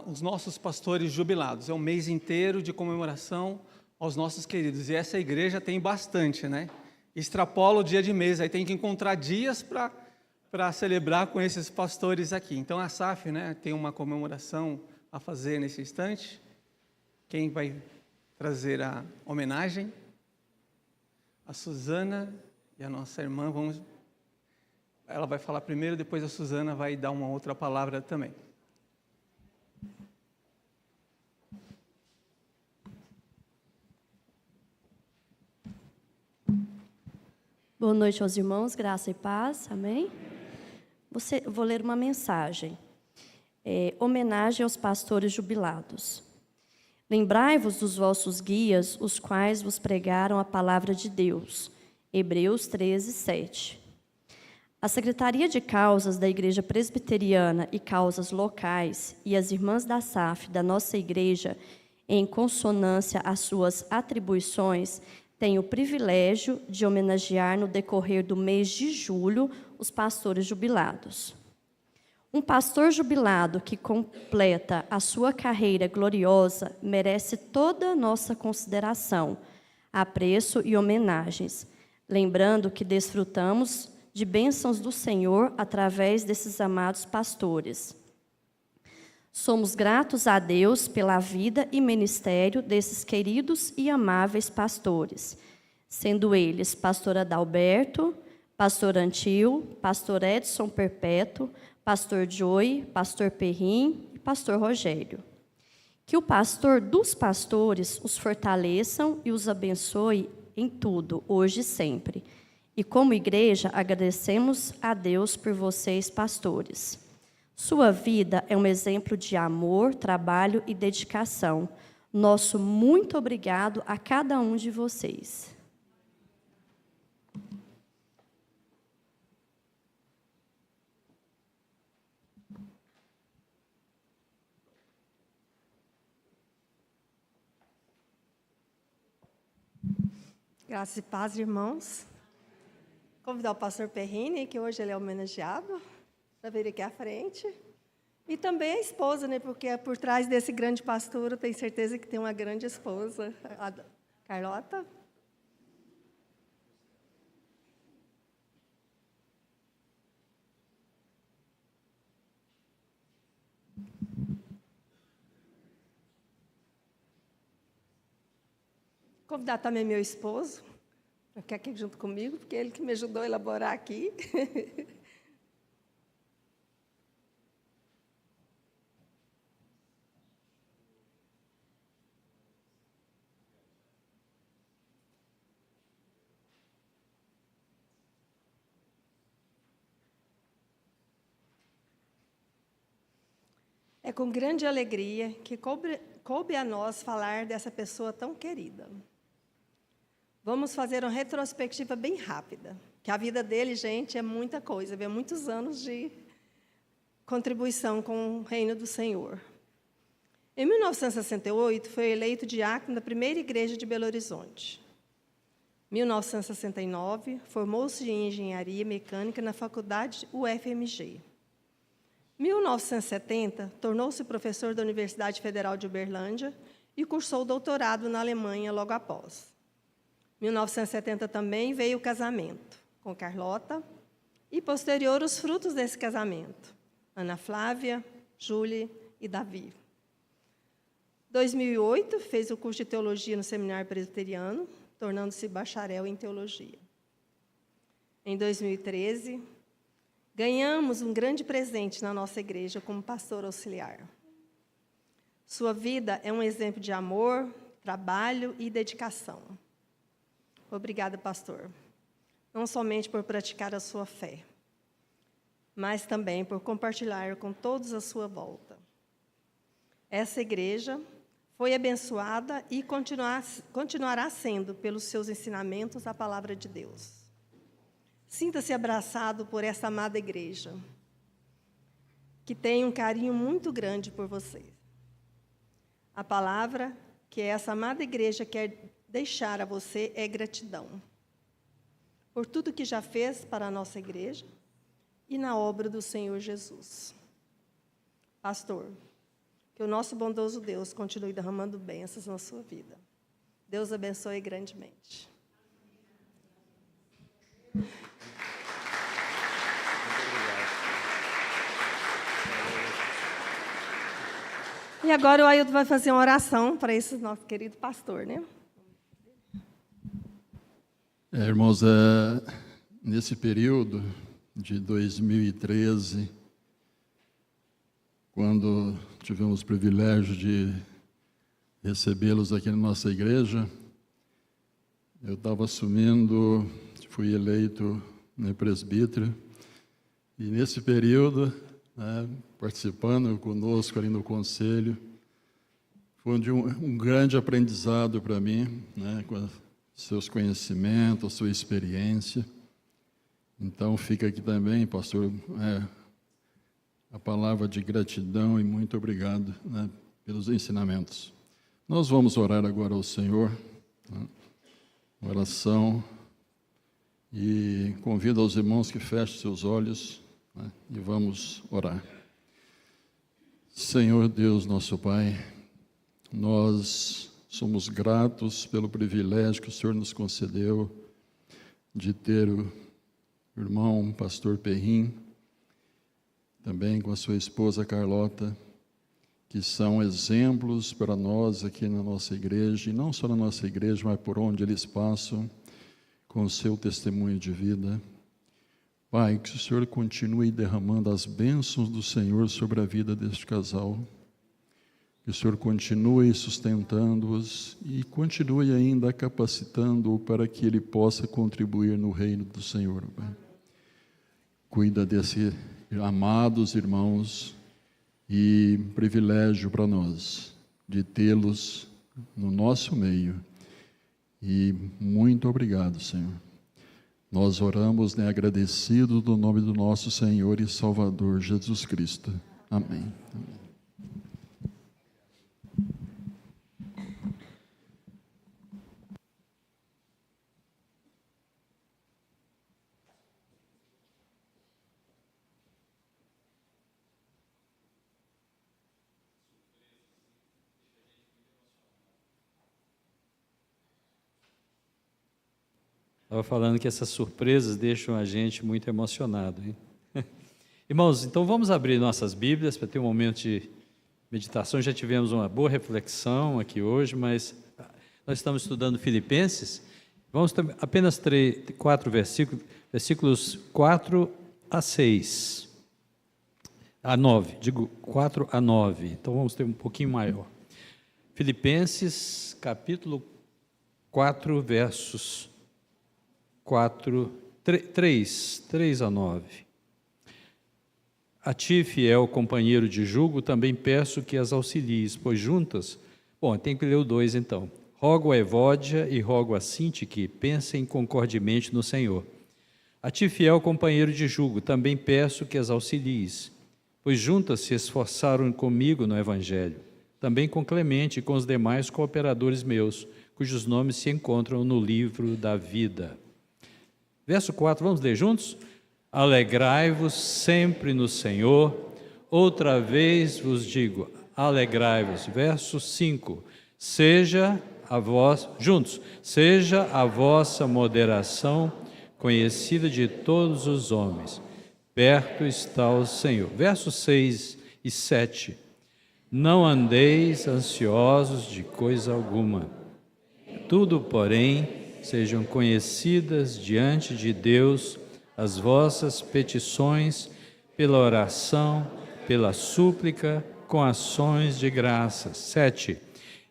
os nossos pastores jubilados. É um mês inteiro de comemoração aos nossos queridos. E essa igreja tem bastante, né? Extrapola o dia de mês, aí tem que encontrar dias para celebrar com esses pastores aqui. Então a SAF, né, tem uma comemoração a fazer nesse instante. Quem vai trazer a homenagem? A Suzana e a nossa irmã. Ela vai falar primeiro, depois a Suzana vai dar uma outra palavra também. Boa noite aos irmãos, graça e paz, amém? Vou ler uma mensagem. Homenagem aos pastores jubilados. Lembrai-vos dos vossos guias, os quais vos pregaram a palavra de Deus. Hebreus 13, 7. A Secretaria de Causas da Igreja Presbiteriana e Causas Locais e as irmãs da SAF da nossa igreja, em consonância às suas atribuições, têm o privilégio de homenagear no decorrer do mês de julho os pastores jubilados. Um pastor jubilado que completa a sua carreira gloriosa merece toda a nossa consideração, apreço e homenagens, lembrando que desfrutamos de bênçãos do Senhor através desses amados pastores. Somos gratos a Deus pela vida e ministério desses queridos e amáveis pastores, sendo eles pastor Adalberto, pastor Antil, pastor Edson Perpétuo, pastor Joey, pastor Perrim e pastor Rogério. Que o pastor dos pastores os fortaleçam e os abençoe em tudo, hoje e sempre. E como igreja, agradecemos a Deus por vocês, pastores. Sua vida é um exemplo de amor, trabalho e dedicação. Nosso muito obrigado a cada um de vocês. Graça e paz, irmãos. Convidar o pastor Perrini, que hoje ele é homenageado, para vir aqui à frente. E também a esposa, né? Porque por trás desse grande pastor, eu tenho certeza que tem uma grande esposa, a Carlota. Convidar também meu esposo, para ficar aqui junto comigo, porque ele que me ajudou a elaborar aqui. É com grande alegria que coube a nós falar dessa pessoa tão querida. Vamos fazer uma retrospectiva bem rápida, que a vida dele, gente, é muita coisa, é muitos anos de contribuição com o reino do Senhor. Em 1968, foi eleito diácono da primeira igreja de Belo Horizonte. Em 1969, formou-se em engenharia mecânica na faculdade UFMG. Em 1970, tornou-se professor da Universidade Federal de Uberlândia e cursou doutorado na Alemanha logo após. Em 1970 também veio o casamento com Carlota e, posterior, os frutos desse casamento, Ana Flávia, Júlia e Davi. Em 2008, fez o curso de teologia no Seminário Presbiteriano, tornando-se bacharel em teologia. Em 2013, ganhamos um grande presente na nossa igreja como pastor auxiliar. Sua vida é um exemplo de amor, trabalho e dedicação. Obrigada, pastor, não somente por praticar a sua fé, mas também por compartilhar com todos à sua volta. Essa igreja foi abençoada e continuará sendo pelos seus ensinamentos a palavra de Deus. Sinta-se abraçado por essa amada igreja, que tem um carinho muito grande por você. A palavra que essa amada igreja quer deixar a você é gratidão por tudo que já fez para a nossa igreja e na obra do Senhor Jesus. Pastor, Que o nosso bondoso Deus continue derramando bênçãos na sua vida. Deus abençoe grandemente. E agora o Ailton vai fazer uma oração para esse nosso querido pastor, né? Irmãos, nesse período de 2013, quando tivemos o privilégio de recebê-los aqui na nossa igreja, eu estava assumindo, fui eleito presbítero, e nesse período, participando conosco ali no conselho, foi um grande aprendizado para mim, com seus conhecimentos, a sua experiência. Então, fica aqui também, pastor, a palavra de gratidão e muito obrigado pelos ensinamentos. Nós vamos orar agora ao Senhor, oração, e convido aos irmãos que fechem seus olhos e vamos orar. Senhor Deus, nosso Pai, nós somos gratos pelo privilégio que o Senhor nos concedeu de ter o irmão pastor Perrin, também com a sua esposa Carlota, que são exemplos para nós aqui na nossa igreja, e não só na nossa igreja, mas por onde eles passam, com o seu testemunho de vida. Pai, que o Senhor continue derramando as bênçãos do Senhor sobre a vida deste casal, que o Senhor continue sustentando-os e continue ainda capacitando-o para que ele possa contribuir no reino do Senhor, Pai. Cuida desses amados irmãos e privilégio para nós de tê-los no nosso meio. E muito obrigado, Senhor. Nós oramos, agradecidos no nome do nosso Senhor e Salvador Jesus Cristo. Amém. Amém. Estava falando que essas surpresas deixam a gente muito emocionado, hein? Irmãos, então vamos abrir nossas Bíblias para ter um momento de meditação. Já tivemos uma boa reflexão aqui hoje, mas nós estamos estudando Filipenses. Vamos ter apenas 4 versículos, versículos 4 a 6. A 9, digo 4 a 9. Então vamos ter um pouquinho maior. Filipenses, capítulo 4, versos 3 a 9. A ti, fiel companheiro de jugo, também peço que as auxilies, pois juntas... Bom, tem que ler o 2 então. Rogo a Evódia e rogo a Sinti que pensem concordemente no Senhor. A ti, fiel companheiro de jugo, também peço que as auxilies, pois juntas se esforçaram comigo no Evangelho, também com Clemente e com os demais cooperadores meus, cujos nomes se encontram no livro da vida. Verso 4, vamos ler juntos? Alegrai-vos sempre no Senhor, outra vez vos digo, alegrai-vos. Verso 5, seja a vossa moderação conhecida de todos os homens, perto está o Senhor. Versos 6 e 7, não andeis ansiosos de coisa alguma, tudo, porém, sejam conhecidas diante de Deus as vossas petições pela oração, pela súplica, com ações de graças. 7.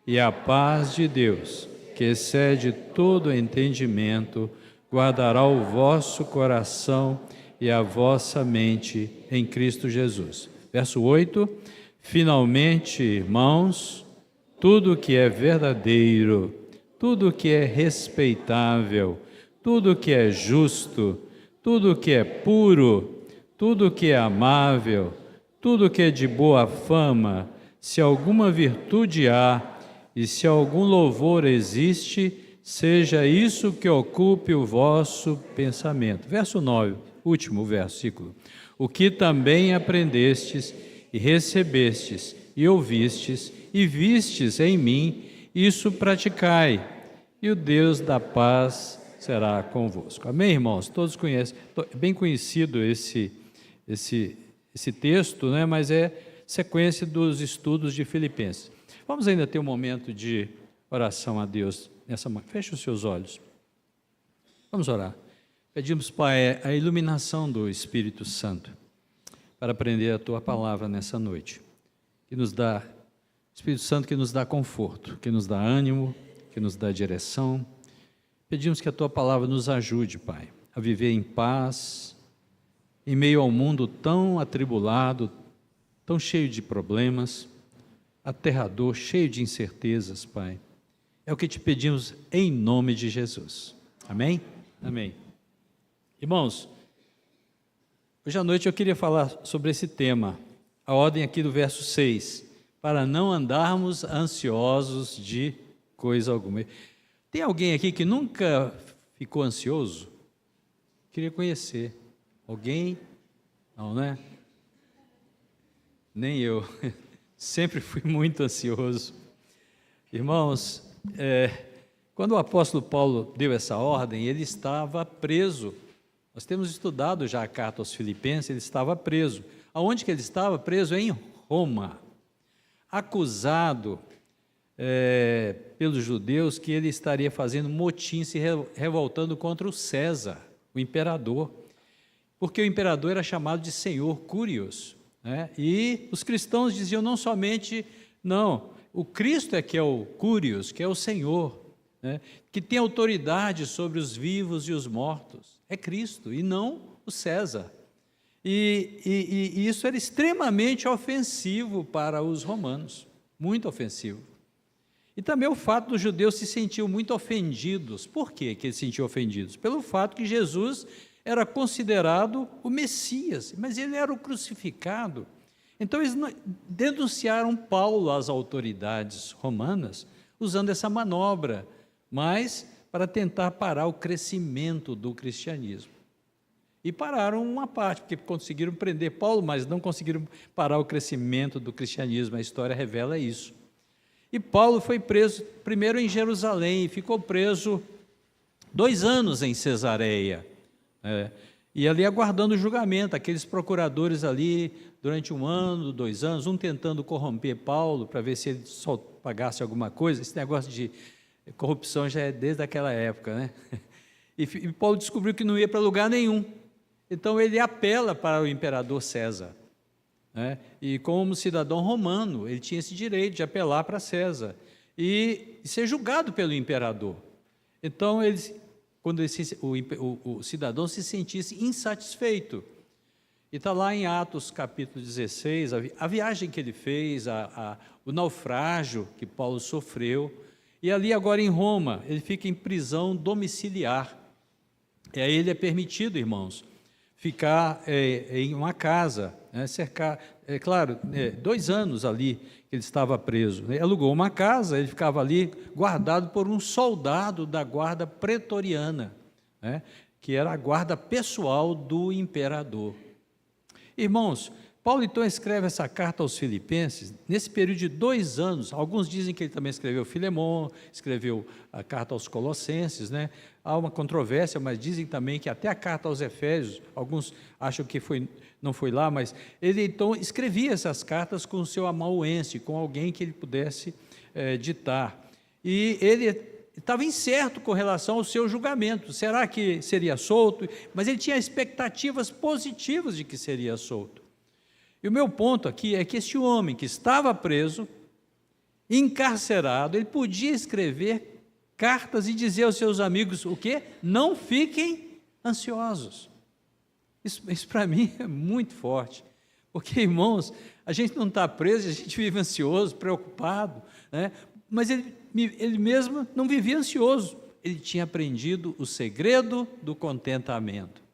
E a paz de Deus, que excede todo entendimento, guardará o vosso coração e a vossa mente em Cristo Jesus. Verso 8. Finalmente, irmãos, tudo que é verdadeiro, tudo que é respeitável, tudo que é justo, tudo que é puro, tudo que é amável, tudo que é de boa fama, se alguma virtude há e se algum louvor existe, seja isso que ocupe o vosso pensamento. Verso 9, último versículo. O que também aprendestes e recebestes e ouvistes, e vistes em mim, isso praticai, e o Deus da paz será convosco. Amém, irmãos? Todos conhecem, é bem conhecido esse texto, né? Mas é sequência dos estudos de Filipenses. Vamos ainda ter um momento de oração a Deus nessa manhã. Feche os seus olhos. Vamos orar. Pedimos, Pai, a iluminação do Espírito Santo para aprender a Tua palavra nessa noite. Que nos dá, Espírito Santo, que nos dá conforto, que nos dá ânimo, que nos dá direção. Pedimos que a Tua palavra nos ajude, Pai, a viver em paz, em meio ao mundo tão atribulado, tão cheio de problemas, aterrador, cheio de incertezas, Pai. É o que te pedimos em nome de Jesus. Amém? Amém. Irmãos, hoje à noite eu queria falar sobre esse tema, a ordem aqui do verso 6, para não andarmos ansiosos de coisa alguma. Tem alguém aqui que nunca ficou ansioso? Queria conhecer. Alguém? Não, né? Nem eu. Sempre fui muito ansioso. Irmãos, quando o apóstolo Paulo deu essa ordem, ele estava preso. Nós temos estudado já a carta aos Filipenses, ele estava preso. Aonde que ele estava? Preso em Roma. Acusado pelos judeus que ele estaria fazendo motim, se revoltando contra o César, o imperador. Porque o imperador era chamado de Senhor Curios, né? E os cristãos diziam não somente, não, o Cristo é que é o Curios, que é o Senhor, né? Que tem autoridade sobre os vivos e os mortos. É Cristo e não o César. E isso era extremamente ofensivo para os romanos, muito ofensivo. E também o fato dos judeus se sentiam muito ofendidos. Por quê que eles se sentiam ofendidos? Pelo fato que Jesus era considerado o Messias, mas ele era o crucificado. Então eles denunciaram Paulo às autoridades romanas, usando essa manobra, mas para tentar parar o crescimento do cristianismo. E pararam uma parte, porque conseguiram prender Paulo, mas não conseguiram parar o crescimento do cristianismo. A história revela isso. E Paulo foi preso primeiro em Jerusalém, ficou preso 2 anos em Cesareia. E ali aguardando o julgamento, aqueles procuradores ali, durante 1 ano, 2 anos, um tentando corromper Paulo, para ver se ele só pagasse alguma coisa. Esse negócio de corrupção já é desde aquela época, né? E Paulo descobriu que não ia para lugar nenhum. Então ele apela para o imperador César, né? E como cidadão romano, ele tinha esse direito de apelar para César e ser julgado pelo imperador. Então, quando o cidadão se sentisse insatisfeito, e está lá em Atos capítulo 16, a viagem que ele fez, o naufrágio que Paulo sofreu, e ali agora em Roma, ele fica em prisão domiciliar. E aí ele é permitido, irmãos, ficar em uma casa, né, cercar, 2 anos ali que ele estava preso. Ele alugou uma casa, ele ficava ali guardado por um soldado da guarda pretoriana, né, que era a guarda pessoal do imperador. Irmãos, Paulo então escreve essa carta aos Filipenses, nesse período de 2 anos. Alguns dizem que ele também escreveu Filemon, escreveu a carta aos Colossenses, né? Há uma controvérsia, mas dizem também que até a carta aos Efésios, alguns acham que não foi lá, mas ele então escrevia essas cartas com o seu amanuense, com alguém que ele pudesse ditar. E ele estava incerto com relação ao seu julgamento. Será que seria solto? Mas ele tinha expectativas positivas de que seria solto. E o meu ponto aqui é que esse homem que estava preso, encarcerado, ele podia escrever cartas e dizer aos seus amigos o quê? Não fiquem ansiosos. Isso para mim é muito forte, porque, irmãos, a gente não está preso, a gente vive ansioso, preocupado, né? Mas ele mesmo não vivia ansioso, ele tinha aprendido o segredo do contentamento.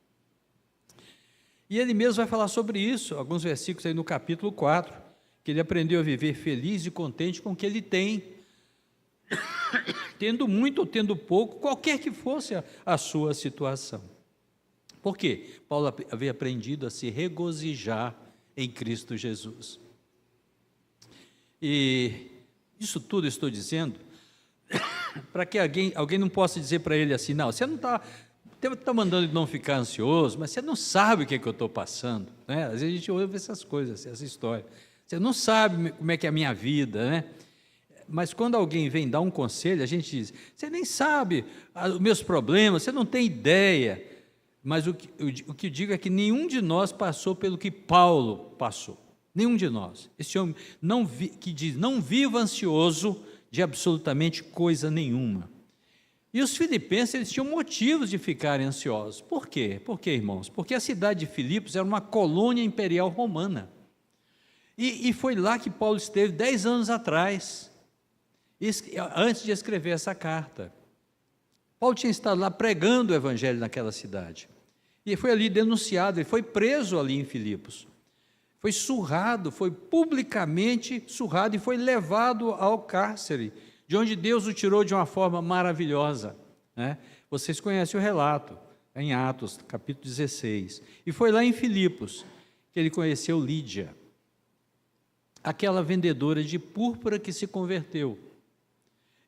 E ele mesmo vai falar sobre isso, alguns versículos aí no capítulo 4, que ele aprendeu a viver feliz e contente com o que ele tem, tendo muito ou tendo pouco, qualquer que fosse a sua situação. Por quê? Paulo havia aprendido a se regozijar em Cristo Jesus. E isso tudo eu estou dizendo para que alguém não possa dizer para ele assim, não, você não está mandando ele não ficar ansioso, mas você não sabe o que é que eu estou passando, né? Às vezes a gente ouve essas coisas, essa história. Você não sabe como é que é a minha vida, né? Mas quando alguém vem dar um conselho, a gente diz, você nem sabe os meus problemas, você não tem ideia. Mas o que eu digo é que nenhum de nós passou pelo que Paulo passou. Nenhum de nós. Esse homem que diz, não viva ansioso de absolutamente coisa nenhuma. E os filipenses, eles tinham motivos de ficarem ansiosos. Por quê? Por quê, irmãos? Porque a cidade de Filipos era uma colônia imperial romana. E foi lá que Paulo esteve 10 anos atrás, antes de escrever essa carta. Paulo tinha estado lá pregando o evangelho naquela cidade. E foi ali denunciado, ele foi preso ali em Filipos. Foi surrado, foi publicamente surrado e foi levado ao cárcere, de onde Deus o tirou de uma forma maravilhosa, né? Vocês conhecem o relato, em Atos, capítulo 16. E foi lá em Filipos que ele conheceu Lídia, aquela vendedora de púrpura que se converteu.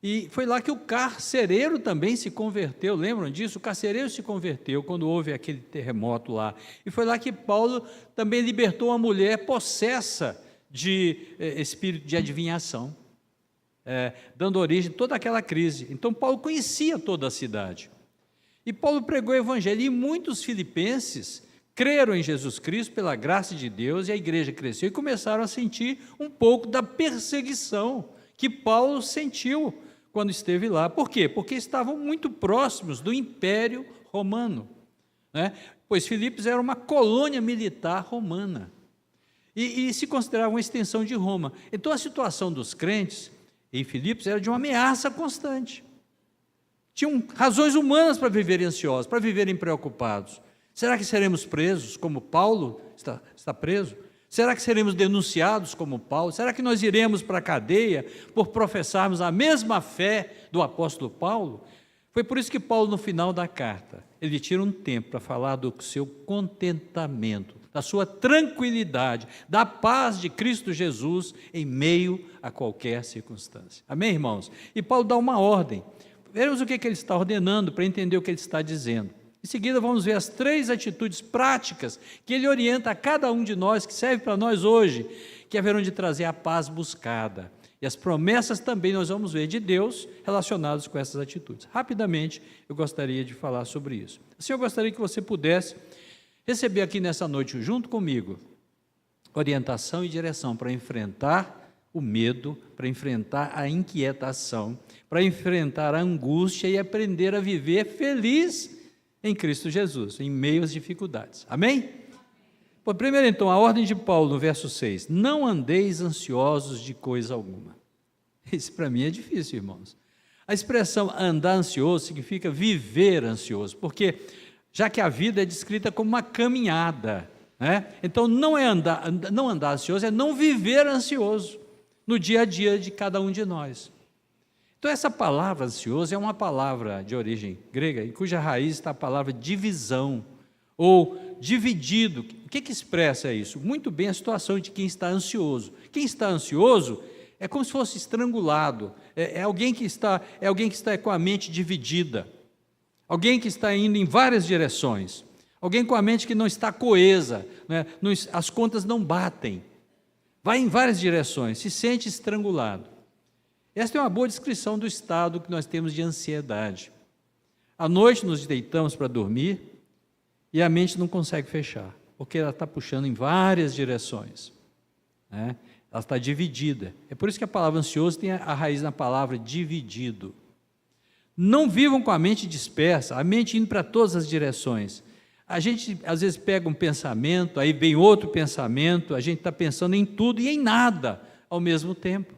E foi lá que o carcereiro também se converteu, lembram disso? O carcereiro se converteu quando houve aquele terremoto lá. E foi lá que Paulo também libertou uma mulher possessa de espírito de adivinhação, dando origem a toda aquela crise. Então Paulo conhecia toda a cidade. E Paulo pregou o evangelho, e muitos filipenses creram em Jesus Cristo pela graça de Deus, e a igreja cresceu e começaram a sentir um pouco da perseguição que Paulo sentiu quando esteve lá. Por quê? Porque estavam muito próximos do Império Romano, né? Pois Filipos era uma colônia militar romana e se considerava uma extensão de Roma. Então a situação dos crentes em Filipos era de uma ameaça constante. Tinham razões humanas para viverem ansiosos, para viverem preocupados. Será que seremos presos como Paulo está preso? Será que seremos denunciados como Paulo? Será que nós iremos para a cadeia por professarmos a mesma fé do apóstolo Paulo? Foi por isso que Paulo, no final da carta, ele tira um tempo para falar do seu contentamento, da sua tranquilidade, da paz de Cristo Jesus em meio a qualquer circunstância. Amém, irmãos? E Paulo dá uma ordem. Veremos o que ele está ordenando para entender o que ele está dizendo. Em seguida, vamos ver as 3 atitudes práticas que ele orienta a cada um de nós, que serve para nós hoje, que haverão de trazer a paz buscada. E as promessas também nós vamos ver de Deus relacionadas com essas atitudes. Rapidamente, eu gostaria de falar sobre isso. Assim, eu gostaria que você pudesse receber aqui nessa noite, junto comigo, orientação e direção para enfrentar o medo, para enfrentar a inquietação, para enfrentar a angústia e aprender a viver feliz em Cristo Jesus, em meio às dificuldades. Amém? Bom, primeiro então, a ordem de Paulo no verso 6, não andeis ansiosos de coisa alguma. Isso para mim é difícil, irmãos. A expressão andar ansioso significa viver ansioso, porque já que a vida é descrita como uma caminhada, né? Então não andar ansioso, é não viver ansioso no dia a dia de cada um de nós. Então essa palavra ansioso é uma palavra de origem grega, em cuja raiz está a palavra divisão, ou dividido. O que expressa isso? Muito bem a situação de quem está ansioso. Quem está ansioso é como se fosse estrangulado, é alguém que está com a mente dividida, alguém que está indo em várias direções, alguém com a mente que não está coesa, né? As contas não batem, vai em várias direções, se sente estrangulado. Esta é uma boa descrição do estado que nós temos de ansiedade. À noite nos deitamos para dormir e a mente não consegue fechar, porque ela está puxando em várias direções, né? Ela está dividida. É por isso que a palavra ansioso tem a raiz na palavra dividido. Não vivam com a mente dispersa, a mente indo para todas as direções. A gente às vezes pega um pensamento, aí vem outro pensamento, a gente está pensando em tudo e em nada ao mesmo tempo.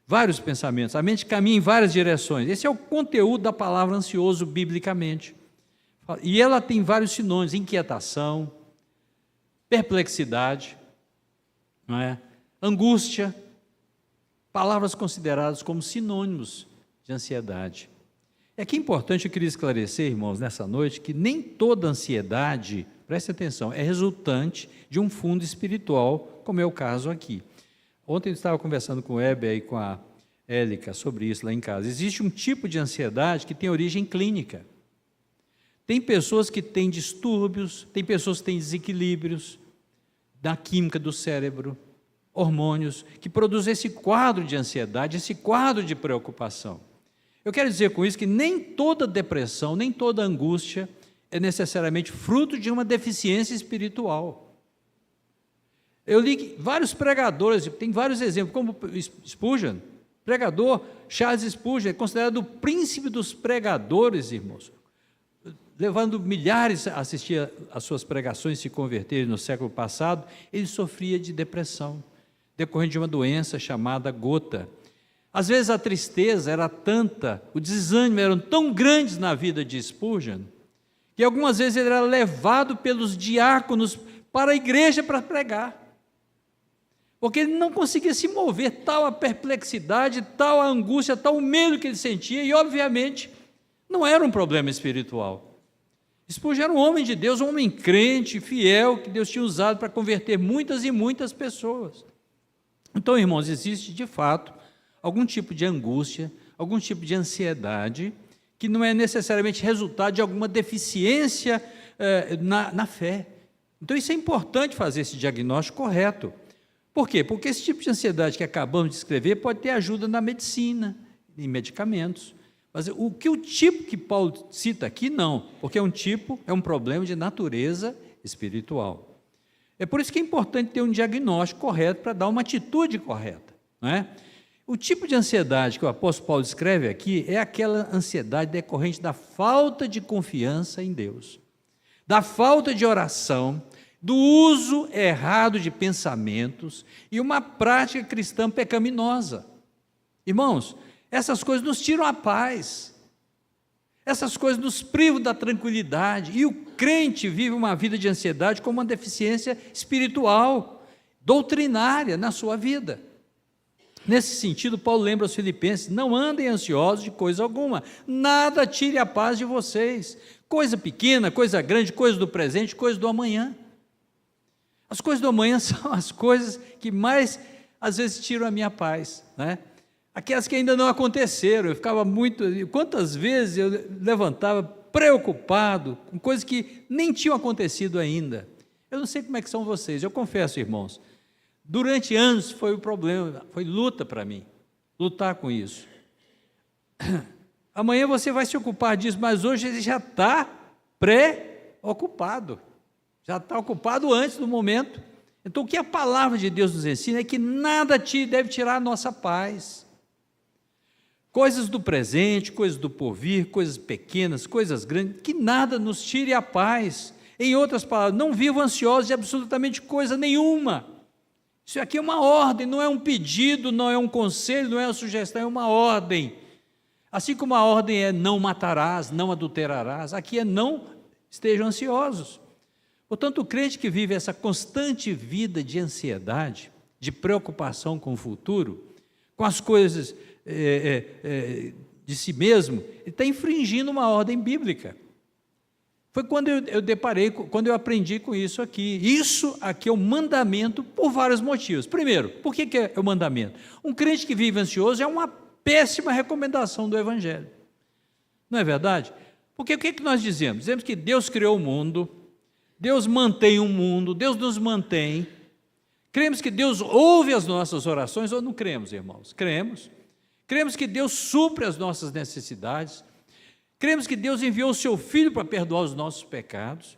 Vários pensamentos, a mente caminha em várias direções. Esse é o conteúdo da palavra ansioso biblicamente. E ela tem vários sinônimos: inquietação, perplexidade, não é? Angústia, palavras consideradas como sinônimos de ansiedade. É que é importante, eu queria esclarecer, irmãos, nessa noite, que nem toda ansiedade, preste atenção, é resultante de um fundo espiritual, como é o caso aqui. Ontem eu estava conversando com o Heber e com a Élica sobre isso lá em casa. Existe um tipo de ansiedade que tem origem clínica. Tem pessoas que têm distúrbios, tem pessoas que têm desequilíbrios na química do cérebro, hormônios, que produzem esse quadro de ansiedade, esse quadro de preocupação. Eu quero dizer com isso que nem toda depressão, nem toda angústia é necessariamente fruto de uma deficiência espiritual. Eu li vários pregadores, tem vários exemplos, como Spurgeon, pregador, Charles Spurgeon, é considerado o príncipe dos pregadores, irmãos, levando milhares a assistir às suas pregações, se converterem no século passado. Ele sofria de depressão, decorrente de uma doença chamada gota. Às vezes a tristeza era tanta, o desânimo eram tão grandes na vida de Spurgeon, que algumas vezes ele era levado pelos diáconos para a igreja para pregar, porque ele não conseguia se mover, tal a perplexidade, tal a angústia, tal o medo que ele sentia, e obviamente não era um problema espiritual. Spurgeon era um homem de Deus, um homem crente, fiel, que Deus tinha usado para converter muitas e muitas pessoas. Então, irmãos, existe de fato algum tipo de angústia, algum tipo de ansiedade, que não é necessariamente resultado de alguma deficiência na fé. Então, isso é importante fazer esse diagnóstico correto. Por quê? Porque esse tipo de ansiedade que acabamos de descrever pode ter ajuda na medicina, em medicamentos. Mas o tipo que Paulo cita aqui, não, porque é um problema de natureza espiritual. É por isso que é importante ter um diagnóstico correto para dar uma atitude correta, não é? O tipo de ansiedade que o apóstolo Paulo descreve aqui é aquela ansiedade decorrente da falta de confiança em Deus, da falta de oração, do uso errado de pensamentos e uma prática cristã pecaminosa. Irmãos, essas coisas nos tiram a paz, essas coisas nos privam da tranquilidade, e o crente vive uma vida de ansiedade como uma deficiência espiritual, doutrinária na sua vida. Nesse sentido, Paulo lembra aos Filipenses: não andem ansiosos de coisa alguma, nada tire a paz de vocês, coisa pequena, coisa grande, coisa do presente, coisa do amanhã. As coisas do amanhã são as coisas que mais, às vezes, tiram a minha paz, né? Aquelas que ainda não aconteceram. Eu ficava quantas vezes eu levantava preocupado com coisas que nem tinham acontecido ainda. Eu não sei como é que são vocês, eu confesso, irmãos, durante anos foi o problema, foi luta para mim, lutar com isso. Amanhã você vai se ocupar disso, mas hoje ele já está pré-ocupado, já está ocupado antes do momento. Então, o que a palavra de Deus nos ensina é que nada deve tirar a nossa paz. Coisas do presente, coisas do porvir, coisas pequenas, coisas grandes, que nada nos tire a paz. Em outras palavras, não vivam ansiosos de absolutamente coisa nenhuma. Isso aqui é uma ordem, não é um pedido, não é um conselho, não é uma sugestão, é uma ordem. Assim como a ordem é não matarás, não adulterarás, aqui é não estejam ansiosos. Portanto, o crente que vive essa constante vida de ansiedade, de preocupação com o futuro, com as coisas de si mesmo, ele está infringindo uma ordem bíblica. Foi quando quando eu aprendi com isso aqui. Isso aqui é um mandamento por vários motivos. Primeiro, por que é o mandamento? Um crente que vive ansioso é uma péssima recomendação do Evangelho. Não é verdade? Porque o que nós dizemos? Dizemos que Deus criou o mundo, Deus mantém o mundo, Deus nos mantém. Cremos que Deus ouve as nossas orações ou não cremos, irmãos? Cremos. Cremos que Deus supre as nossas necessidades. Cremos que Deus enviou o seu Filho para perdoar os nossos pecados.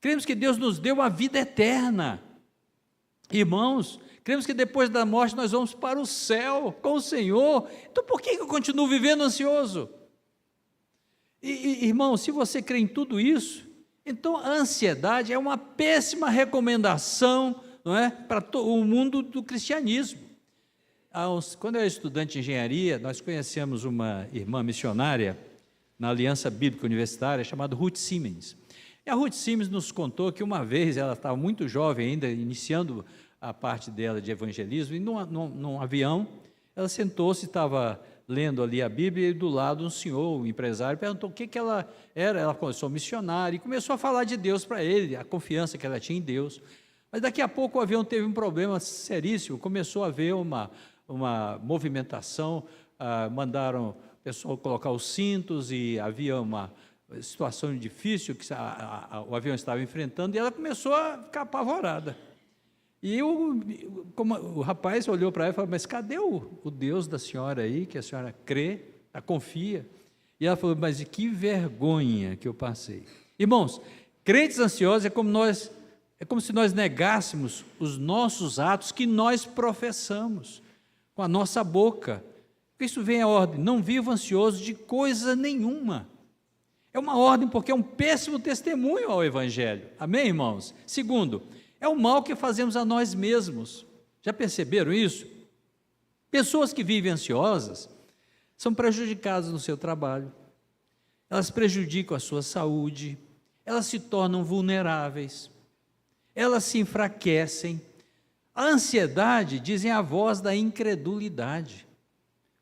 Cremos que Deus nos deu a vida eterna. Irmãos, cremos que depois da morte nós vamos para o céu com o Senhor. Então por que eu continuo vivendo ansioso? Irmão, se você crê em tudo isso, então a ansiedade é uma péssima recomendação, não é, para o mundo do cristianismo. Quando eu era estudante de engenharia, nós conhecemos uma irmã missionária na Aliança Bíblica Universitária, chamada Ruth Simmons. E a Ruth Simmons nos contou que uma vez, ela estava muito jovem ainda, iniciando a parte dela de evangelismo, e num avião, ela sentou-se, estava lendo ali a Bíblia, e do lado um senhor, um empresário, perguntou o que ela era. Ela começou missionária e começou a falar de Deus para ele, a confiança que ela tinha em Deus. Mas daqui a pouco o avião teve um problema seríssimo, começou a haver uma movimentação, mandaram o pessoal colocar os cintos e havia uma situação difícil que o avião estava enfrentando e ela começou a ficar apavorada. E o rapaz olhou para ela e falou, mas cadê o Deus da senhora aí, que a senhora crê, confia? E ela falou, mas que vergonha que eu passei. Irmãos, crentes ansiosos é como se nós negássemos os nossos atos que nós professamos com a nossa boca. Isso vem a ordem, não viva ansioso de coisa nenhuma. É uma ordem porque é um péssimo testemunho ao Evangelho. Amém, irmãos? Segundo, é o mal que fazemos a nós mesmos. Já perceberam isso? Pessoas que vivem ansiosas são prejudicadas no seu trabalho, elas prejudicam a sua saúde, elas se tornam vulneráveis, elas se enfraquecem. A ansiedade, dizem, a voz da incredulidade.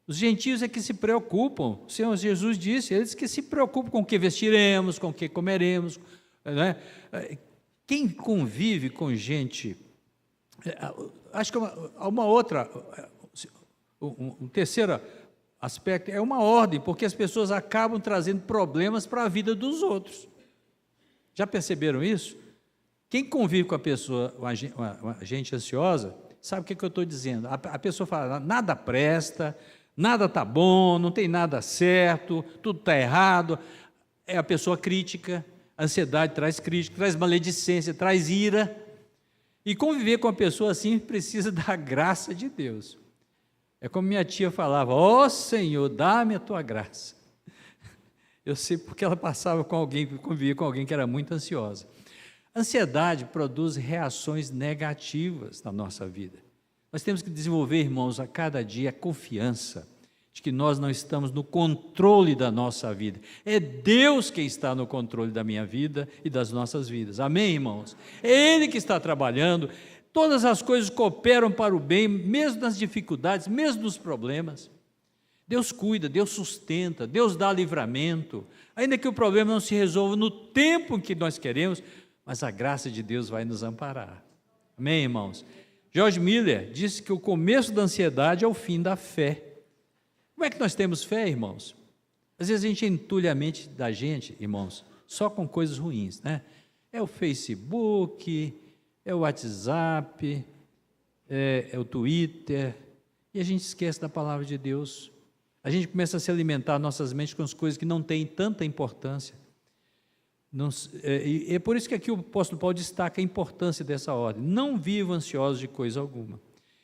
Os gentios é que se preocupam, o Senhor Jesus disse, eles que se preocupam com o que vestiremos, com o que comeremos, né? Quem convive com gente, acho que uma outra, um terceiro aspecto, é uma ordem, porque as pessoas acabam trazendo problemas para a vida dos outros. Já perceberam isso? Quem convive com a pessoa, uma gente ansiosa, sabe o que eu estou dizendo? A pessoa fala, nada presta, nada está bom, não tem nada certo, tudo está errado. É a pessoa crítica, a ansiedade traz crítica, traz maledicência, traz ira. E conviver com uma pessoa assim precisa da graça de Deus. É como minha tia falava, ó Senhor, dá-me a tua graça. Eu sei porque ela passava com alguém, convivia com alguém que era muito ansiosa. A ansiedade produz reações negativas na nossa vida. Nós temos que desenvolver, irmãos, a cada dia a confiança de que nós não estamos no controle da nossa vida. É Deus quem está no controle da minha vida e das nossas vidas. Amém, irmãos? É Ele que está trabalhando. Todas as coisas cooperam para o bem, mesmo nas dificuldades, mesmo nos problemas. Deus cuida, Deus sustenta, Deus dá livramento. Ainda que o problema não se resolva no tempo que nós queremos, mas a graça de Deus vai nos amparar. Amém, irmãos? George Miller disse que o começo da ansiedade é o fim da fé. Como é que nós temos fé, irmãos? Às vezes a gente entulha a mente da gente, irmãos, só com coisas ruins, né? É o Facebook, é o WhatsApp, é o Twitter, e a gente esquece da palavra de Deus. A gente começa a se alimentar nossas mentes com as coisas que não têm tanta importância. É por isso que aqui o apóstolo Paulo destaca a importância dessa ordem. Não vivam ansiosos de coisa alguma.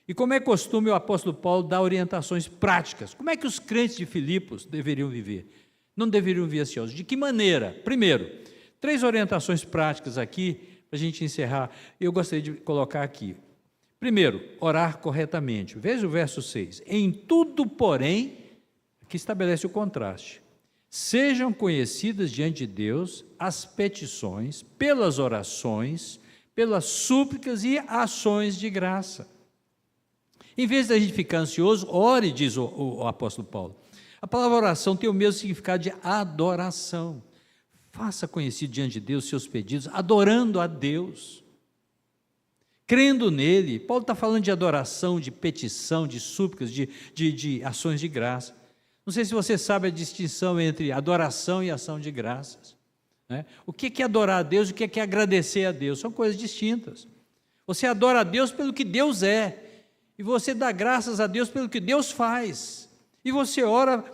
E como é costume, o apóstolo Paulo dá orientações práticas. Como é que os crentes de Filipos deveriam viver? Não deveriam viver ansiosos. De que maneira? Primeiro, 3 orientações práticas aqui, para a gente encerrar. Eu gostaria de colocar aqui. Primeiro, orar corretamente. Veja o verso 6. Em tudo, porém, que estabelece o contraste. Sejam conhecidas diante de Deus as petições, pelas orações, pelas súplicas e ações de graça. Em vez de a gente ficar ansioso, ore, diz o apóstolo Paulo. A palavra oração tem o mesmo significado de adoração. Faça conhecido diante de Deus seus pedidos, adorando a Deus, crendo nele. Paulo está falando de adoração, de petição, de súplicas, de ações de graça. Não sei se você sabe a distinção entre adoração e ação de graças, né? O que é adorar a Deus e o que é agradecer a Deus? São coisas distintas. Você adora a Deus pelo que Deus é, e você dá graças a Deus pelo que Deus faz, e você ora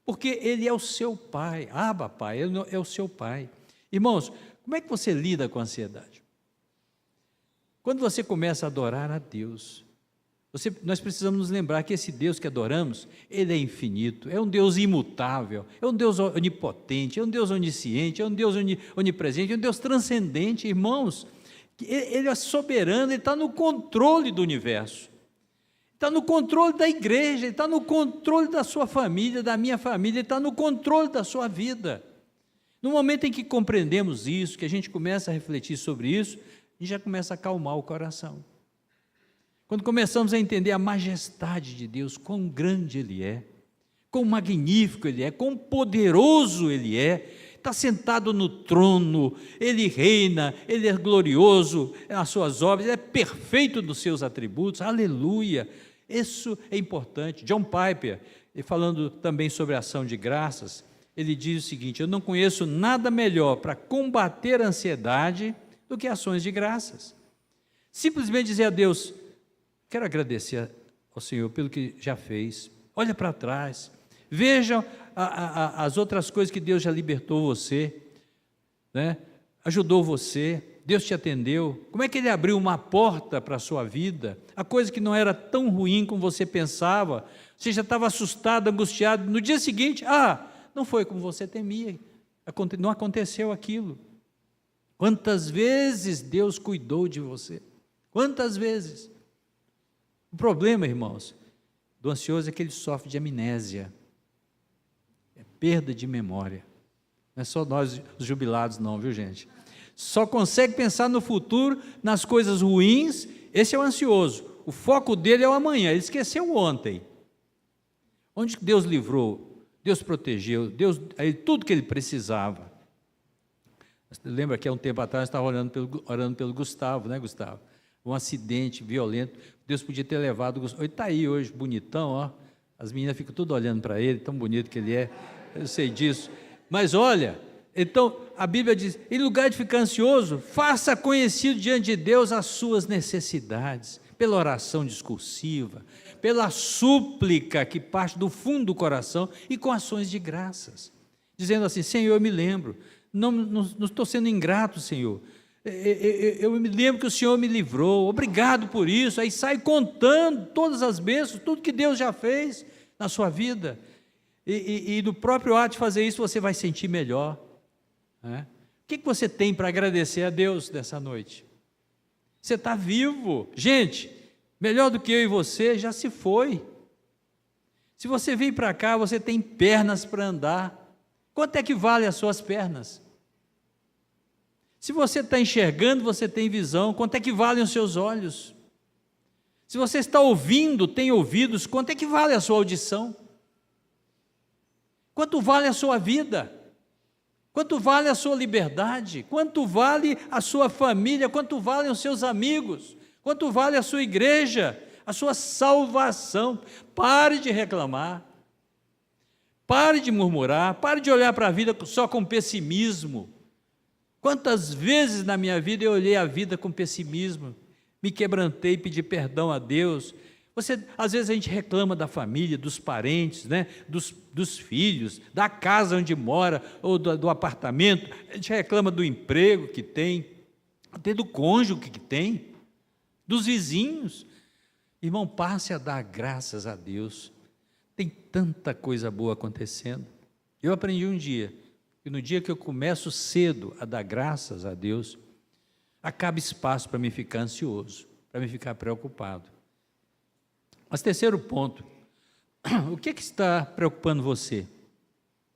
porque Ele é o seu Pai. Abba, Pai, Ele é o seu Pai. Irmãos, como é que você lida com a ansiedade? Quando você começa a adorar a Deus, nós precisamos nos lembrar que esse Deus que adoramos, Ele é infinito, é um Deus imutável, é um Deus onipotente, é um Deus onisciente, é um Deus onipresente, é um Deus transcendente. Irmãos, Ele é soberano, Ele está no controle do universo, está no controle da igreja, Ele está no controle da sua família, da minha família, Ele está no controle da sua vida. No momento em que compreendemos isso, que a gente começa a refletir sobre isso, a gente já começa a acalmar o coração. Quando começamos a entender a majestade de Deus, quão grande Ele é, quão magnífico Ele é, quão poderoso Ele é, está sentado no trono, Ele reina, Ele é glorioso nas suas obras, Ele é perfeito nos seus atributos, aleluia. Isso é importante. John Piper, falando também sobre a ação de graças, ele diz o seguinte: eu não conheço nada melhor para combater a ansiedade do que ações de graças. Simplesmente dizer a Deus: quero agradecer ao Senhor pelo que já fez, olha para trás, veja as outras coisas que Deus já libertou você, né? Ajudou você, Deus te atendeu, como é que Ele abriu uma porta para a sua vida, a coisa que não era tão ruim como você pensava, você já estava assustado, angustiado, no dia seguinte, não foi como você temia, não aconteceu aquilo. Quantas vezes Deus cuidou de você? Quantas vezes? O problema, irmãos, do ansioso é que ele sofre de amnésia, é perda de memória. Não é só nós os jubilados não, viu gente? Só consegue pensar no futuro, nas coisas ruins, esse é o ansioso. O foco dele é o amanhã, ele esqueceu o ontem. Onde Deus livrou, Deus protegeu, Deus aí tudo que ele precisava. Lembra que há um tempo atrás eu estava orando pelo Gustavo, né, Gustavo? Um acidente violento, Deus podia ter levado o Gustavo. Ele está aí hoje, bonitão, ó. As meninas ficam tudo olhando para ele, tão bonito que ele é, eu sei disso. Mas olha, então a Bíblia diz: em lugar de ficar ansioso, faça conhecido diante de Deus as suas necessidades, pela oração discursiva, pela súplica que parte do fundo do coração e com ações de graças, dizendo assim: Senhor, eu me lembro, não estou sendo ingrato, Senhor, eu me lembro que o Senhor me livrou, obrigado por isso. Aí sai contando todas as bênçãos, tudo que Deus já fez na sua vida, e no próprio ato de fazer isso você vai sentir melhor, né? O que você tem para agradecer a Deus nessa noite? Você está vivo, gente, melhor do que eu e você já se foi. Se você veio para cá, você tem pernas para andar. Quanto é que vale as suas pernas? Se você está enxergando, você tem visão, quanto é que valem os seus olhos? Se você está ouvindo, tem ouvidos, quanto é que vale a sua audição? Quanto vale a sua vida? Quanto vale a sua liberdade? Quanto vale a sua família? Quanto valem os seus amigos? Quanto vale a sua igreja? A sua salvação? Pare de reclamar, pare de murmurar, pare de olhar para a vida só com pessimismo. Quantas vezes na minha vida eu olhei a vida com pessimismo, me quebrantei, pedi perdão a Deus. Às vezes a gente reclama da família, dos parentes, né? dos filhos, da casa onde mora, ou do apartamento, a gente reclama do emprego que tem, até do cônjuge que tem, dos vizinhos. Irmão, passe a dar graças a Deus, tem tanta coisa boa acontecendo. Eu aprendi um dia, que no dia que eu começo cedo a dar graças a Deus, acaba espaço para me ficar ansioso, para me ficar preocupado. Mas terceiro ponto, o que está preocupando você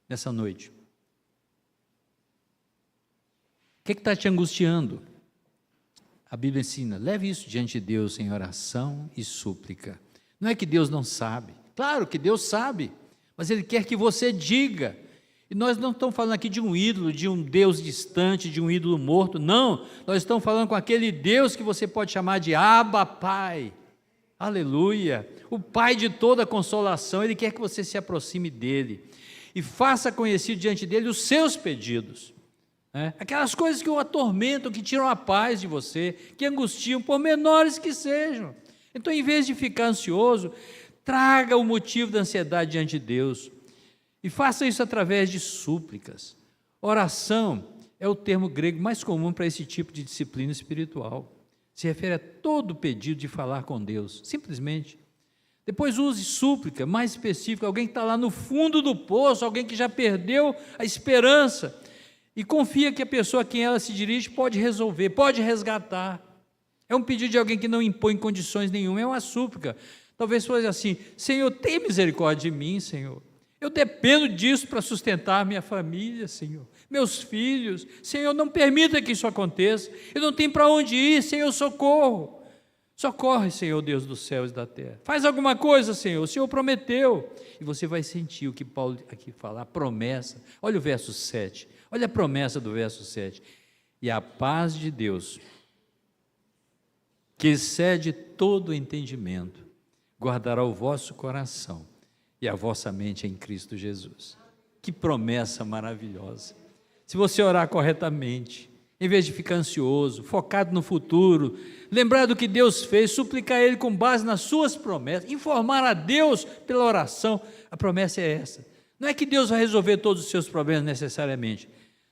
nessa noite? O que está te angustiando? A Bíblia ensina: leve isso diante de Deus em oração e súplica. Não é que Deus não sabe, claro que Deus sabe, mas Ele quer que você diga. E nós não estamos falando aqui de um ídolo, de um Deus distante, de um ídolo morto, não, nós estamos falando com aquele Deus que você pode chamar de Abba, Pai. Aleluia, o Pai de toda consolação. Ele quer que você se aproxime dEle e faça conhecido diante dEle os seus pedidos, né? Aquelas coisas que o atormentam, que tiram a paz de você, que angustiam, por menores que sejam. Então, em vez de ficar ansioso, traga o motivo da ansiedade diante de Deus e faça isso através de súplicas. Oração é o termo grego mais comum para esse tipo de disciplina espiritual. Se refere a todo pedido de falar com Deus, simplesmente. Depois use súplica, mais específica, alguém que está lá no fundo do poço, alguém que já perdeu a esperança, e confia que a pessoa a quem ela se dirige pode resolver, pode resgatar. É um pedido de alguém que não impõe condições nenhuma, é uma súplica. Talvez fosse assim: Senhor, tenha misericórdia de mim, Senhor. Eu dependo disso para sustentar minha família, Senhor, meus filhos. Senhor, não permita que isso aconteça. Eu não tenho para onde ir, Senhor, socorro. Socorre, Senhor Deus dos céus e da terra. Faz alguma coisa, Senhor. O Senhor prometeu. E você vai sentir o que Paulo aqui fala, a promessa. Olha o verso 7. Olha a promessa do verso 7. E a paz de Deus, que excede todo o entendimento, guardará o vosso coração e a vossa mente em Cristo Jesus. Que promessa maravilhosa. Se você orar corretamente, em vez de ficar ansioso, focado no futuro, lembrar do que Deus fez, suplicar a Ele com base nas suas promessas, informar a Deus pela oração, a promessa é essa. Não é que Deus vai resolver todos os seus problemas necessariamente.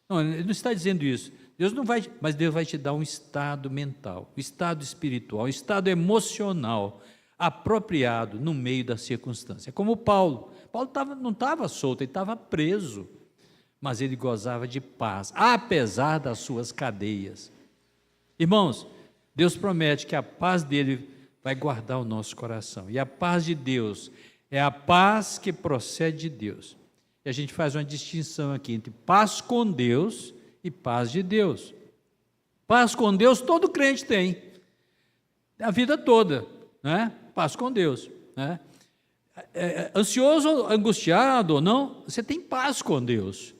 Não, Ele não está dizendo isso. Deus não vai, mas Deus vai te dar um estado mental, um estado espiritual, um estado emocional apropriado no meio da circunstância. É como Paulo. Paulo não estava solto, ele estava preso, mas ele gozava de paz, apesar das suas cadeias. Irmãos, Deus promete que a paz dele vai guardar o nosso coração. E a paz de Deus é a paz que procede de Deus. E a gente faz uma distinção aqui entre paz com Deus e paz de Deus. Paz com Deus todo crente tem, a vida toda, né? Paz com Deus, né? Ansioso, angustiado ou não, você tem paz com Deus.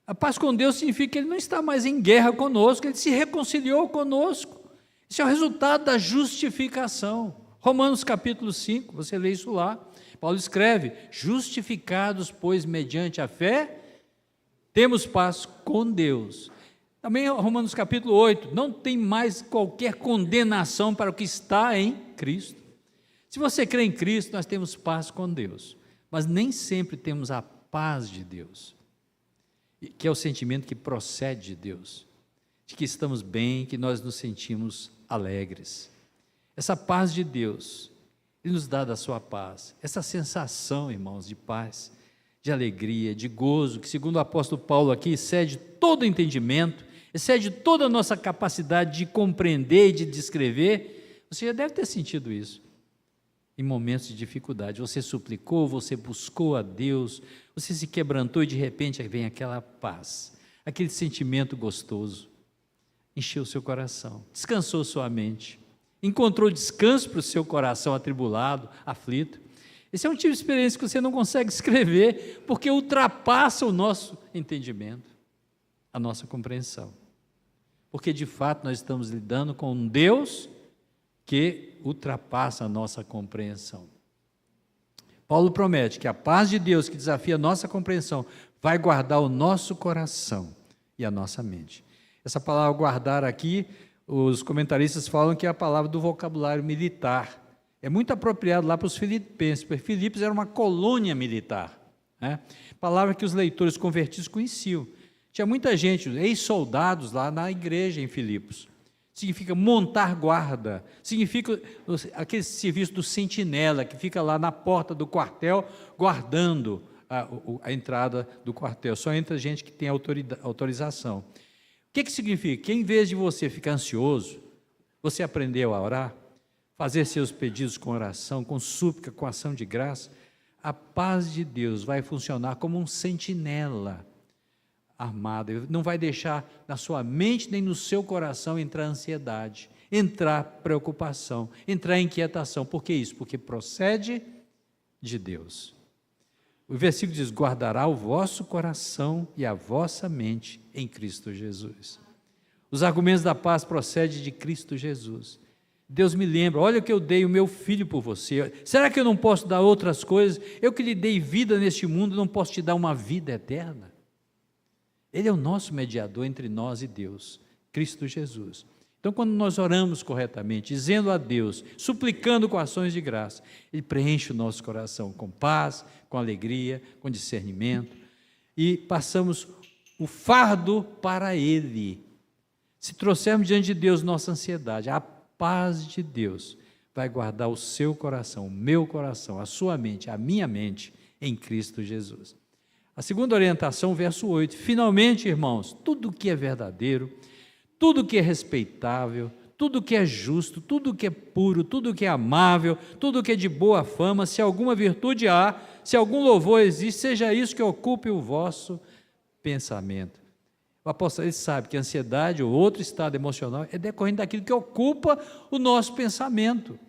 A paz com Deus significa que Ele não está mais em guerra conosco, Ele se reconciliou conosco. Isso é o resultado da justificação. Romanos capítulo 5, você lê isso lá. Paulo escreve: justificados, pois, mediante a fé, temos paz com Deus. Também Romanos capítulo 8, não tem mais qualquer condenação para o que está em Cristo. Se você crê em Cristo, nós temos paz com Deus, mas nem sempre temos a paz de Deus, que é o sentimento que procede de Deus, de que estamos bem, que nós nos sentimos alegres. Essa paz de Deus, Ele nos dá da sua paz, essa sensação, irmãos, de paz, de alegria, de gozo, que segundo o apóstolo Paulo aqui, excede todo entendimento, excede toda a nossa capacidade de compreender e de descrever. Você já deve ter sentido isso em momentos de dificuldade. Você suplicou, você buscou a Deus, você se quebrantou e de repente vem aquela paz, aquele sentimento gostoso, encheu o seu coração, descansou sua mente, encontrou descanso para o seu coração atribulado, aflito. Esse é um tipo de experiência que você não consegue escrever, porque ultrapassa o nosso entendimento, a nossa compreensão. Porque de fato nós estamos lidando com um Deus que ultrapassa a nossa compreensão. Paulo promete que a paz de Deus, que desafia a nossa compreensão, vai guardar o nosso coração e a nossa mente. Essa palavra guardar aqui, os comentaristas falam que é a palavra do vocabulário militar. É muito apropriado lá para os filipenses, porque Filipos era uma colônia militar, né? Palavra que os leitores convertidos conheciam. Tinha muita gente, ex-soldados lá na igreja em Filipos. Significa montar guarda, significa aquele serviço do sentinela, que fica lá na porta do quartel, guardando a entrada do quartel. Só entra gente que tem autorização. O que significa? Que em vez de você ficar ansioso, você aprendeu a orar, fazer seus pedidos com oração, com súplica, com ação de graça, a paz de Deus vai funcionar como um sentinela armado, Ele não vai deixar na sua mente nem no seu coração entrar ansiedade, entrar preocupação, entrar inquietação. Por que isso? Porque procede de Deus. O versículo diz: guardará o vosso coração e a vossa mente em Cristo Jesus. Os argumentos da paz procedem de Cristo Jesus. Deus me lembra: olha que eu dei o meu filho por você, será que eu não posso dar outras coisas? Eu que lhe dei vida neste mundo, não posso te dar uma vida eterna? Ele é o nosso mediador entre nós e Deus, Cristo Jesus. Então, quando nós oramos corretamente, dizendo a Deus, suplicando com ações de graça, Ele preenche o nosso coração com paz, com alegria, com discernimento, e passamos o fardo para Ele. Se trouxermos diante de Deus nossa ansiedade, a paz de Deus vai guardar o seu coração, o meu coração, a sua mente, a minha mente, em Cristo Jesus. A segunda orientação, verso 8. Finalmente, irmãos, tudo que é verdadeiro, tudo que é respeitável, tudo que é justo, tudo que é puro, tudo que é amável, tudo que é de boa fama, se alguma virtude há, se algum louvor existe, seja isso que ocupe o vosso pensamento. O apóstolo, ele sabe que a ansiedade ou outro estado emocional é decorrente daquilo que ocupa o nosso pensamento.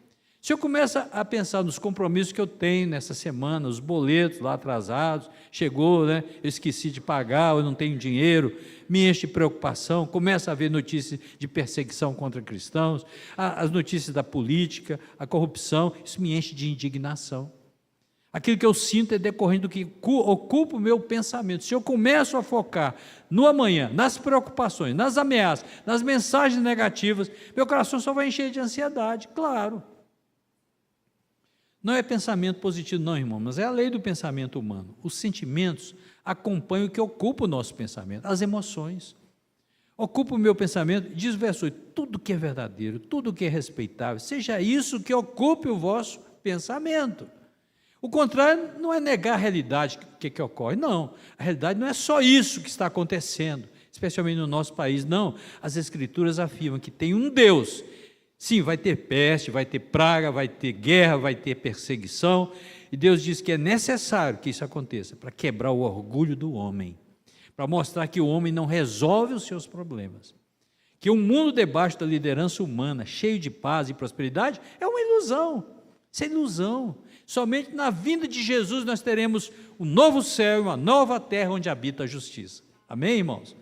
Se eu começo a pensar nos compromissos que eu tenho nessa semana, os boletos lá atrasados, chegou, né? Eu esqueci de pagar, eu não tenho dinheiro, me enche de preocupação, começa a haver notícias de perseguição contra cristãos, as notícias da política, a corrupção, isso me enche de indignação. Aquilo que eu sinto é decorrente do que ocupa o meu pensamento. Se eu começo a focar no amanhã, nas preocupações, nas ameaças, nas mensagens negativas, meu coração só vai encher de ansiedade, claro. Não é pensamento positivo não, irmão, mas é a lei do pensamento humano. Os sentimentos acompanham o que ocupa o nosso pensamento, as emoções. Ocupa o meu pensamento, diz o verso 8, tudo que é verdadeiro, tudo que é respeitável, seja isso que ocupe o vosso pensamento. O contrário não é negar a realidade que ocorre, não. A realidade não é só isso que está acontecendo, especialmente no nosso país, não. As Escrituras afirmam que tem um Deus. Sim, vai ter peste, vai ter praga, vai ter guerra, vai ter perseguição, e Deus diz que é necessário que isso aconteça para quebrar o orgulho do homem, para mostrar que o homem não resolve os seus problemas, que um mundo debaixo da liderança humana, cheio de paz e prosperidade, é uma ilusão, isso é ilusão. Somente na vinda de Jesus nós teremos um novo céu e uma nova terra onde habita a justiça. Amém, irmãos?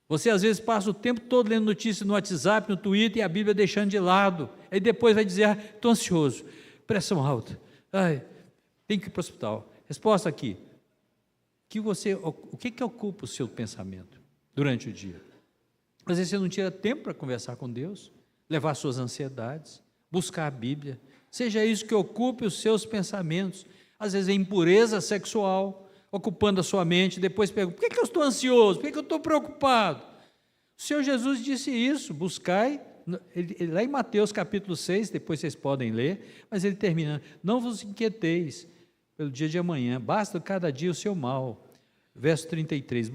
Você às vezes passa o tempo todo lendo notícias no WhatsApp, no Twitter, e a Bíblia deixando de lado. Aí depois vai dizer, estou ansioso, pressão alta, tem que ir para o hospital. Resposta aqui, o que ocupa o seu pensamento durante o dia? Às vezes você não tira tempo para conversar com Deus, levar suas ansiedades, buscar a Bíblia. Seja isso que ocupe os seus pensamentos. Às vezes é impureza sexual, ocupando a sua mente, depois pergunta, por que eu estou ansioso, por que eu estou preocupado? O Senhor Jesus disse isso, buscai, lá em Mateus capítulo 6, depois vocês podem ler, mas ele termina, não vos inquieteis pelo dia de amanhã, basta cada dia o seu mal. Verso 33,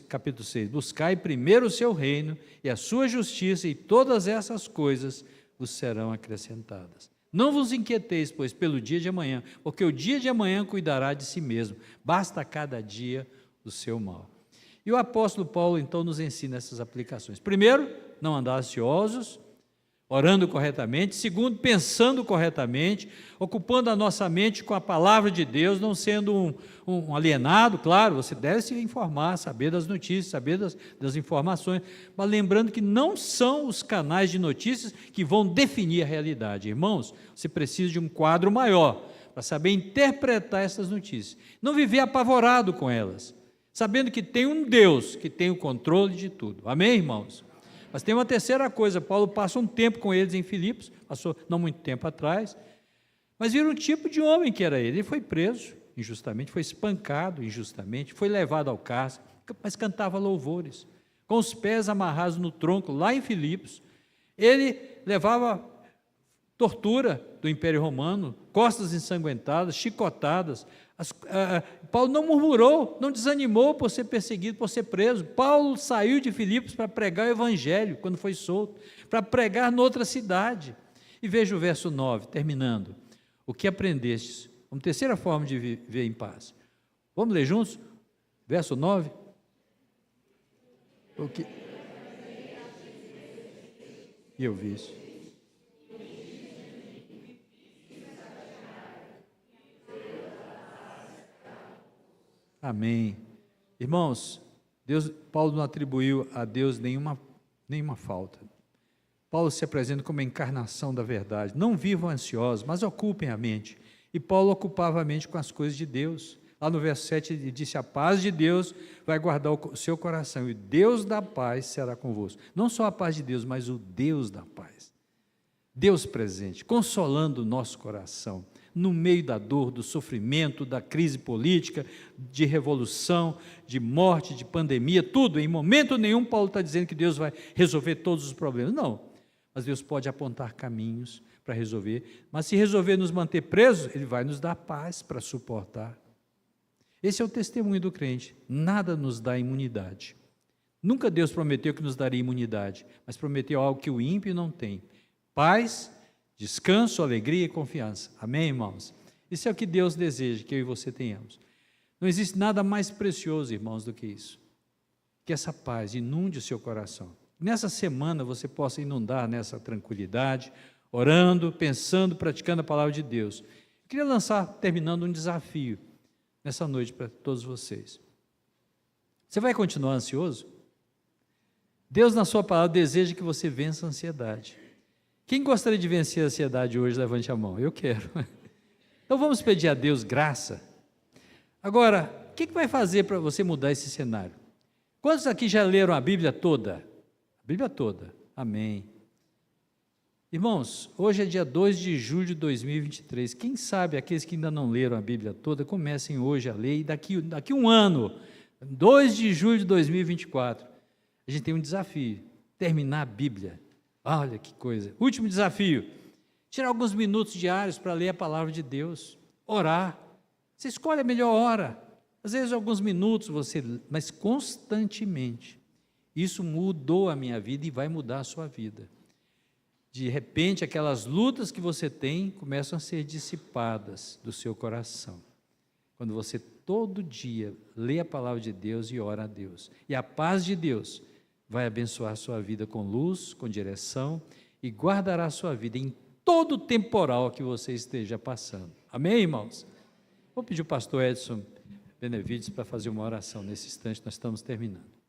capítulo 6, buscai primeiro o seu reino e a sua justiça, e todas essas coisas vos serão acrescentadas. Não vos inquieteis, pois, pelo dia de amanhã, porque o dia de amanhã cuidará de si mesmo, basta cada dia o seu mal. E o apóstolo Paulo, então, nos ensina essas aplicações. Primeiro, não andar ansiosos, orando corretamente. Segundo, pensando corretamente, ocupando a nossa mente com a palavra de Deus, não sendo um alienado, claro, você deve se informar, saber das notícias, saber das informações, mas lembrando que não são os canais de notícias que vão definir a realidade. Irmãos, você precisa de um quadro maior para saber interpretar essas notícias. Não viver apavorado com elas, sabendo que tem um Deus que tem o controle de tudo. Amém, irmãos? Mas tem uma terceira coisa, Paulo passa um tempo com eles em Filipos, passou não muito tempo atrás, mas viram um tipo de homem que era ele. Ele foi preso injustamente, foi espancado injustamente, foi levado ao cárcere, mas cantava louvores, com os pés amarrados no tronco, lá em Filipos. Ele levava tortura do Império Romano, costas ensanguentadas, chicotadas. Paulo não murmurou, não desanimou por ser perseguido, por ser preso. Paulo saiu de Filipos para pregar o Evangelho, quando foi solto, para pregar noutra cidade. E veja o verso 9, terminando. O que aprendestes? Uma terceira forma de viver em paz. Vamos ler juntos? Verso 9. E eu vi isso. Amém. Irmãos, Paulo não atribuiu a Deus nenhuma falta. Paulo se apresenta como a encarnação da verdade. Não vivam ansiosos, mas ocupem a mente. E Paulo ocupava a mente com as coisas de Deus. Lá no verso 7 ele disse, a paz de Deus vai guardar o seu coração, e Deus da paz será convosco. Não só a paz de Deus, mas o Deus da paz. Deus presente, consolando o nosso coração, no meio da dor, do sofrimento, da crise política, de revolução, de morte, de pandemia, tudo. Em momento nenhum Paulo está dizendo que Deus vai resolver todos os problemas. Não, mas Deus pode apontar caminhos para resolver. Mas se resolver nos manter presos, Ele vai nos dar paz para suportar. Esse é o testemunho do crente. Nada nos dá imunidade. Nunca Deus prometeu que nos daria imunidade, mas prometeu algo que o ímpio não tem. Paz, descanso, alegria e confiança. Amém, irmãos? Isso é o que Deus deseja que eu e você tenhamos. Não existe nada mais precioso, irmãos, do que isso. Que essa paz inunde o seu coração. Nessa semana você possa inundar nessa tranquilidade, orando, pensando, praticando a palavra de Deus. Eu queria lançar, terminando, um desafio nessa noite para todos vocês. Você vai continuar ansioso? Deus, na sua palavra, deseja que você vença a ansiedade. Quem gostaria de vencer a ansiedade hoje, levante a mão. Eu quero. Então vamos pedir a Deus graça. Agora, o que vai fazer para você mudar esse cenário? Quantos aqui já leram a Bíblia toda? A Bíblia toda. Amém. Irmãos, hoje é dia 2 de julho de 2023. Quem sabe aqueles que ainda não leram a Bíblia toda, comecem hoje a ler e daqui um ano, 2 de julho de 2024, a gente tem um desafio, terminar a Bíblia. Olha que coisa. Último desafio, tirar alguns minutos diários para ler a palavra de Deus, orar. Você escolhe a melhor hora, às vezes alguns minutos mas constantemente. Isso mudou a minha vida e vai mudar a sua vida. De repente, aquelas lutas que você tem começam a ser dissipadas do seu coração. Quando você todo dia lê a palavra de Deus e ora a Deus. E a paz de Deus vai abençoar a sua vida com luz, com direção e guardará a sua vida em todo o temporal que você esteja passando. Amém, irmãos? Vou pedir o pastor Edson Benevides para fazer uma oração nesse instante, nós estamos terminando.